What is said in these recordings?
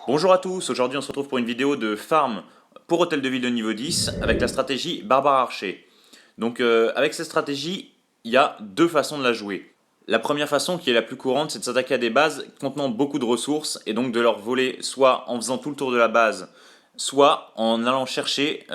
Bonjour à tous, aujourd'hui on se retrouve pour une vidéo de farm pour Hôtel de Ville de niveau 10 avec la stratégie Barbare Archer. Donc avec cette stratégie, il y a deux façons de la jouer. La première façon, qui est la plus courante, c'est de s'attaquer à des bases contenant beaucoup de ressources et donc de leur voler soit en faisant tout le tour de la base, soit en allant chercher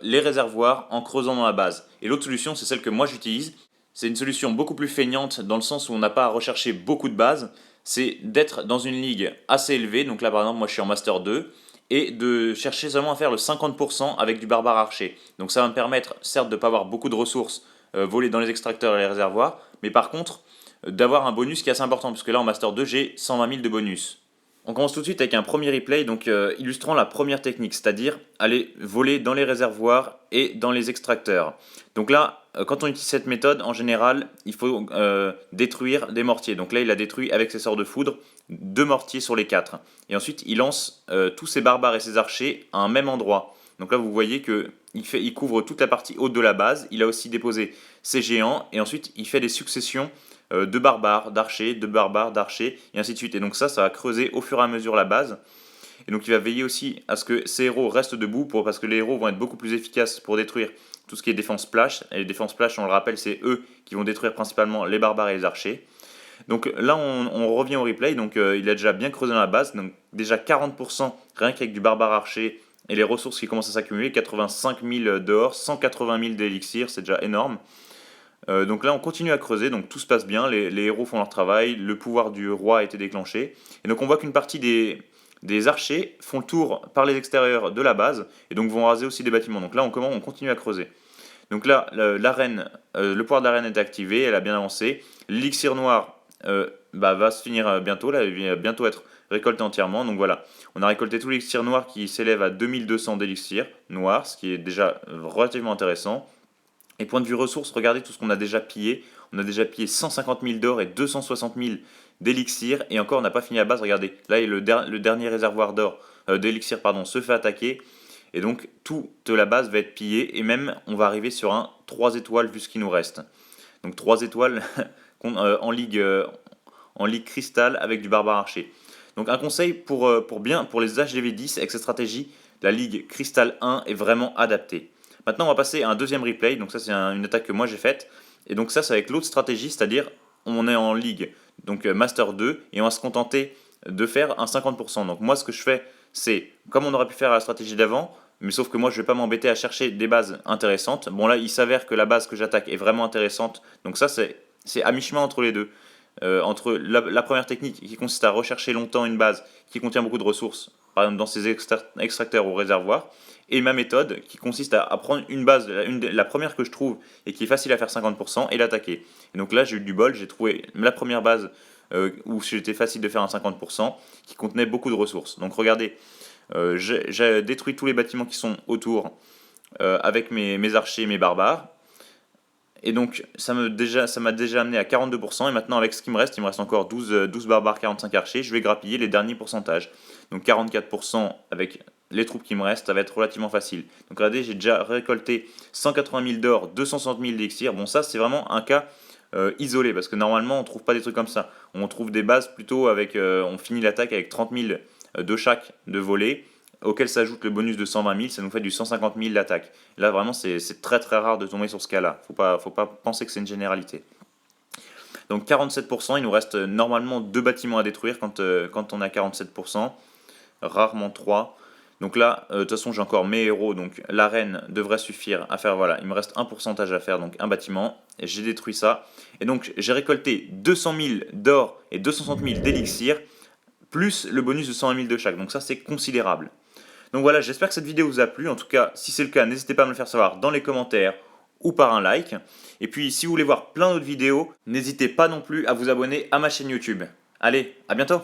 les réservoirs en creusant dans la base. Et l'autre solution, c'est celle que moi j'utilise. C'est une solution beaucoup plus feignante dans le sens où on n'a pas à rechercher beaucoup de bases, c'est d'être dans une ligue assez élevée, donc là par exemple moi je suis en Master 2, et de chercher seulement à faire le 50% avec du barbare archer. Donc ça va me permettre certes de ne pas avoir beaucoup de ressources volées dans les extracteurs et les réservoirs, mais par contre d'avoir un bonus qui est assez important, puisque là en Master 2 j'ai 120 000 de bonus. On commence tout de suite avec un premier replay, donc illustrant la première technique, c'est-à-dire aller voler dans les réservoirs et dans les extracteurs. Donc là, quand on utilise cette méthode, en général, il faut détruire des mortiers. Donc là, il a détruit avec ses sorts de foudre 2 mortiers sur les 4. Et ensuite, il lance tous ses barbares et ses archers à un même endroit. Donc là, vous voyez qu'il couvre toute la partie haute de la base. Il a aussi déposé ses géants et ensuite, il fait des successions de barbares, d'archers, et ainsi de suite. Et donc ça va creuser au fur et à mesure la base. Et donc il va veiller aussi à ce que ces héros restent debout, parce que les héros vont être beaucoup plus efficaces pour détruire tout ce qui est défense splash. Et les défenses splash, on le rappelle, c'est eux qui vont détruire principalement les barbares et les archers. Donc là, on revient au replay. Donc il a déjà bien creusé dans la base. Donc déjà 40% rien qu'avec du barbare archer et les ressources qui commencent à s'accumuler. 85 000 d'or, 180 000 d'élixir, c'est déjà énorme. Donc là on continue à creuser, donc tout se passe bien, les héros font leur travail, le pouvoir du roi a été déclenché, et donc on voit qu'une partie des archers font le tour par les extérieurs de la base, et donc vont raser aussi des bâtiments. Donc là on continue à creuser. Donc là l'arène, le pouvoir de l'arène est activé, elle a bien avancé, l'élixir noir va se finir bientôt, là il va bientôt être récolté entièrement, donc voilà. On a récolté tout l'élixir noir qui s'élève à 2200 d'élixir noir, ce qui est déjà relativement intéressant. Et point de vue ressources, regardez tout ce qu'on a déjà pillé. On a déjà pillé 150 000 d'or et 260 000 d'élixir. Et encore, on n'a pas fini la base. Regardez, là, le dernier réservoir d'or, d'élixir, pardon, se fait attaquer. Et donc, toute la base va être pillée. Et même, on va arriver sur un 3 étoiles vu ce qui nous reste. Donc, 3 étoiles en ligue cristal avec du barbare archer. Donc, un conseil pour les HDV 10 avec cette stratégie, la ligue cristal 1 est vraiment adaptée. Maintenant, on va passer à un deuxième replay. Donc ça, c'est une attaque que moi j'ai faite. Et donc ça, c'est avec l'autre stratégie, c'est-à-dire on est en ligue, donc Master 2, et on va se contenter de faire un 50%. Donc moi, ce que je fais, c'est, comme on aurait pu faire à la stratégie d'avant, mais sauf que moi, je ne vais pas m'embêter à chercher des bases intéressantes. Bon là, il s'avère que la base que j'attaque est vraiment intéressante. Donc ça, c'est à mi-chemin entre les deux. Entre la première technique qui consiste à rechercher longtemps une base qui contient beaucoup de ressources, par exemple dans ses extracteurs ou réservoirs, et ma méthode qui consiste à prendre une base, la première que je trouve et qui est facile à faire 50% et l'attaquer. Et donc là j'ai eu du bol, j'ai trouvé la première base où c'était facile de faire un 50% qui contenait beaucoup de ressources. Donc regardez, j'ai détruit tous les bâtiments qui sont autour avec mes archers et mes barbares. Et donc ça m'a déjà amené à 42%, et maintenant avec ce qui me reste, il me reste encore 12 barbares, 45 archers, je vais grappiller les derniers pourcentages. Donc 44% avec les troupes qui me restent, ça va être relativement facile. Donc regardez, j'ai déjà récolté 180 000 d'or, 260 000 d'élixir. Bon, ça c'est vraiment un cas isolé, parce que normalement on trouve pas des trucs comme ça. On trouve des bases plutôt avec, on finit l'attaque avec 30 000 de chaque de volée, auquel s'ajoute le bonus de 120 000, ça nous fait du 150 000 d'attaque. Là, vraiment, c'est très très rare de tomber sur ce cas-là. Faut pas penser que c'est une généralité. Donc 47%, il nous reste normalement 2 bâtiments à détruire quand on a 47%, rarement 3. Donc là, de toute façon, j'ai encore mes héros, donc l'arène devrait suffire à faire, voilà, il me reste un pourcentage à faire, donc un bâtiment, et j'ai détruit ça. Et donc j'ai récolté 200 000 d'or et 260 000 d'élixir, plus le bonus de 120 000 de chaque, donc ça c'est considérable. Donc voilà, j'espère que cette vidéo vous a plu. En tout cas, si c'est le cas, n'hésitez pas à me le faire savoir dans les commentaires ou par un like. Et puis, si vous voulez voir plein d'autres vidéos, n'hésitez pas non plus à vous abonner à ma chaîne YouTube. Allez, à bientôt!